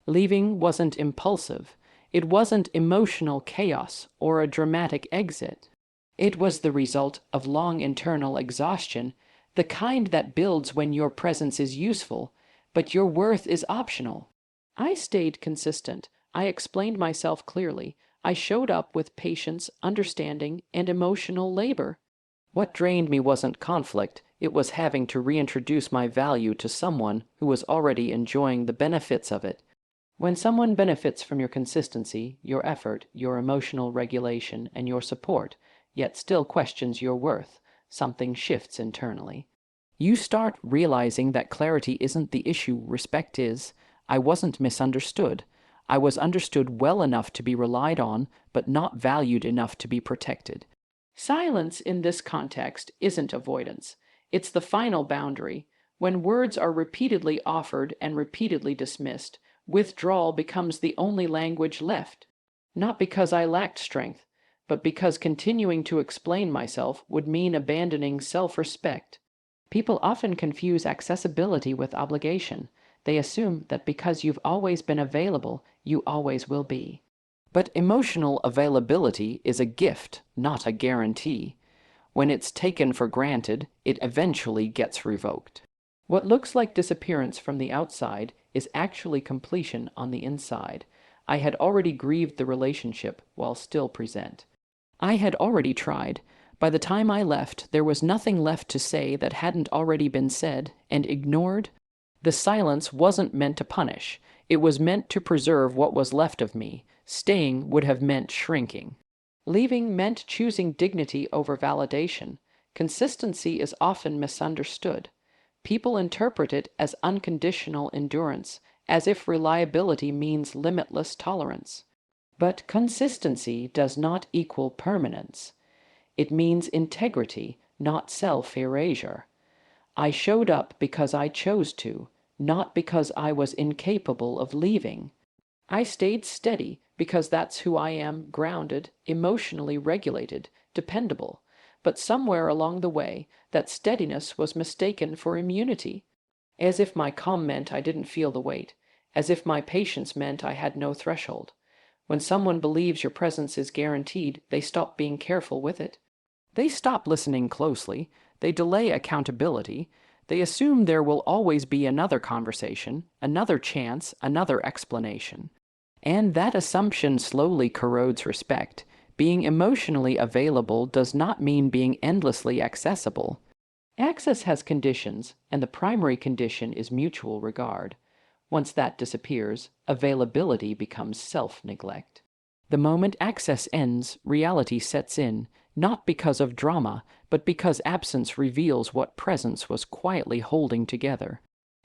Leaving wasn't impulsive. It wasn't emotional chaos or a dramatic exit. It was the result of long internal exhaustion, the kind that builds when your presence is useful, but your worth is optional. I stayed consistent. I explained myself clearly. I showed up with patience, understanding, and emotional labor. What drained me wasn't conflict, it was having to reintroduce my value to someone who was already enjoying the benefits of it. When someone benefits from your consistency, your effort, your emotional regulation, and your support, yet still questions your worth, something shifts internally. You start realizing that clarity isn't the issue, respect is. I wasn't misunderstood. I was understood well enough to be relied on, but not valued enough to be protected. Silence in this context isn't avoidance. It's the final boundary. When words are repeatedly offered and repeatedly dismissed, withdrawal becomes the only language left. Not because I lacked strength, but because continuing to explain myself would mean abandoning self-respect. People often confuse accessibility with obligation. They assume that because you've always been available, you always will be. But emotional availability is a gift, not a guarantee. When it's taken for granted, it eventually gets revoked. What looks like disappearance from the outside is actually completion on the inside. I had already grieved the relationship while still present. I had already tried. By the time I left, there was nothing left to say that hadn't already been said and ignored. The silence wasn't meant to punish. It was meant to preserve what was left of me. Staying would have meant shrinking. Leaving meant choosing dignity over validation. Consistency is often misunderstood. People interpret it as unconditional endurance, as if reliability means limitless tolerance. But consistency does not equal permanence. It means integrity, not self-erasure. I showed up because I chose to, not because I was incapable of leaving. I stayed steady because that's who I am, grounded, emotionally regulated, dependable. But somewhere along the way, that steadiness was mistaken for immunity. As if my calm meant I didn't feel the weight. As if my patience meant I had no threshold. When someone believes your presence is guaranteed, they stop being careful with it. They stop listening closely. They delay accountability. They assume there will always be another conversation, another chance, another explanation. And that assumption slowly corrodes respect. Being emotionally available does not mean being endlessly accessible. Access has conditions, and the primary condition is mutual regard. Once that disappears, availability becomes self-neglect. The moment access ends, reality sets in, not because of drama, but because absence reveals what presence was quietly holding together.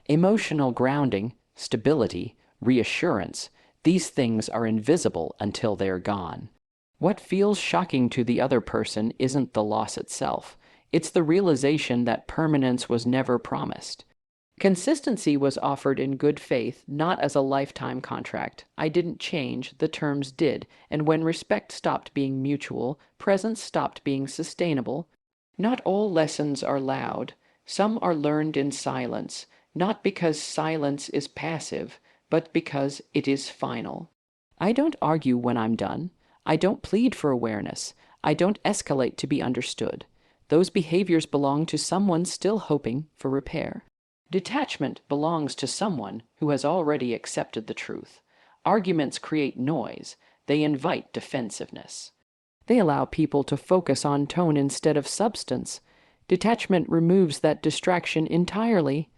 Emotional grounding, stability, reassurance, these things are invisible until they're gone. What feels shocking to the other person isn't the loss itself. It's the realization that permanence was never promised. Consistency was offered in good faith, not as a lifetime contract. I didn't change, the terms did, and when respect stopped being mutual, presence stopped being sustainable. Not all lessons are loud. Some are learned in silence, not because silence is passive, but because it is final. I don't argue when I'm done. I don't plead for awareness. I don't escalate to be understood. Those behaviors belong to someone still hoping for repair. Detachment belongs to someone who has already accepted the truth. Arguments create noise. They invite defensiveness. They allow people to focus on tone instead of substance. Detachment removes that distraction entirely.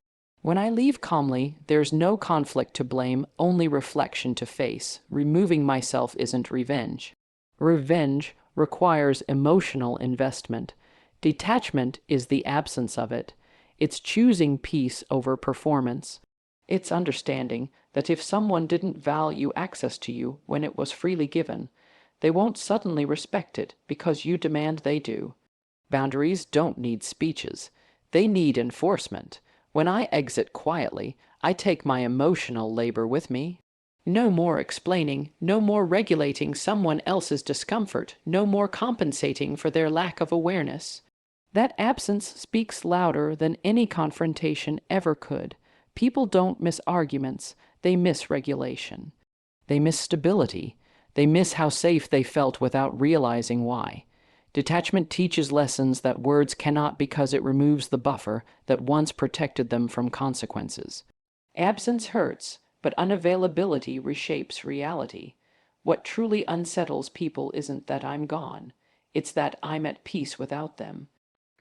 When I leave calmly, there's no conflict to blame, only reflection to face. Removing myself isn't revenge. Revenge requires emotional investment. Detachment is the absence of it. It's choosing peace over performance. It's understanding that if someone didn't value access to you when it was freely given, they won't suddenly respect it because you demand they do. Boundaries don't need speeches. They need enforcement. When I exit quietly, I take my emotional labor with me. No more explaining, no more regulating someone else's discomfort, no more compensating for their lack of awareness. That absence speaks louder than any confrontation ever could. People don't miss arguments, they miss regulation. They miss stability. They miss how safe they felt without realizing why. Detachment teaches lessons that words cannot because it removes the buffer that once protected them from consequences. Absence hurts, but unavailability reshapes reality. What truly unsettles people isn't that I'm gone, it's that I'm at peace without them.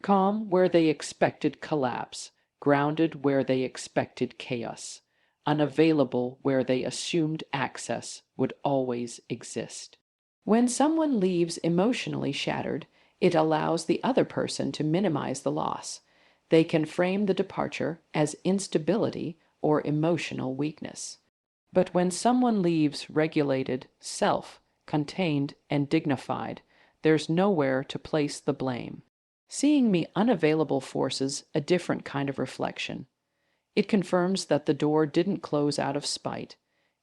Calm where they expected collapse, grounded where they expected chaos, unavailable where they assumed access would always exist. When someone leaves emotionally shattered, it allows the other person to minimize the loss. They can frame the departure as instability or emotional weakness. But when someone leaves regulated, self-contained, and dignified, there's nowhere to place the blame. Seeing me unavailable forces a different kind of reflection. It confirms that the door didn't close out of spite.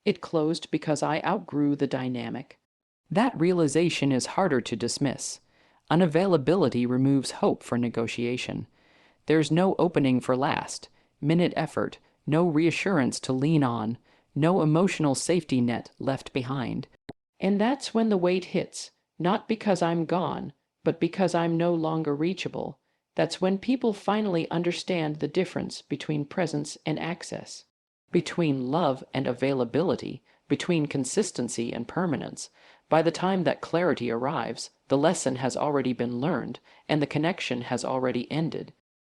It closed because I outgrew the dynamic. That realization is harder to dismiss. Unavailability removes hope for negotiation. There's no opening for last-minute effort, no reassurance to lean on, no emotional safety net left behind. And that's when the weight hits, not because I'm gone, but because I'm no longer reachable. That's when people finally understand the difference between presence and access, between love and availability, between consistency and permanence. By the time that clarity arrives, the lesson has already been learned and the connection has already ended.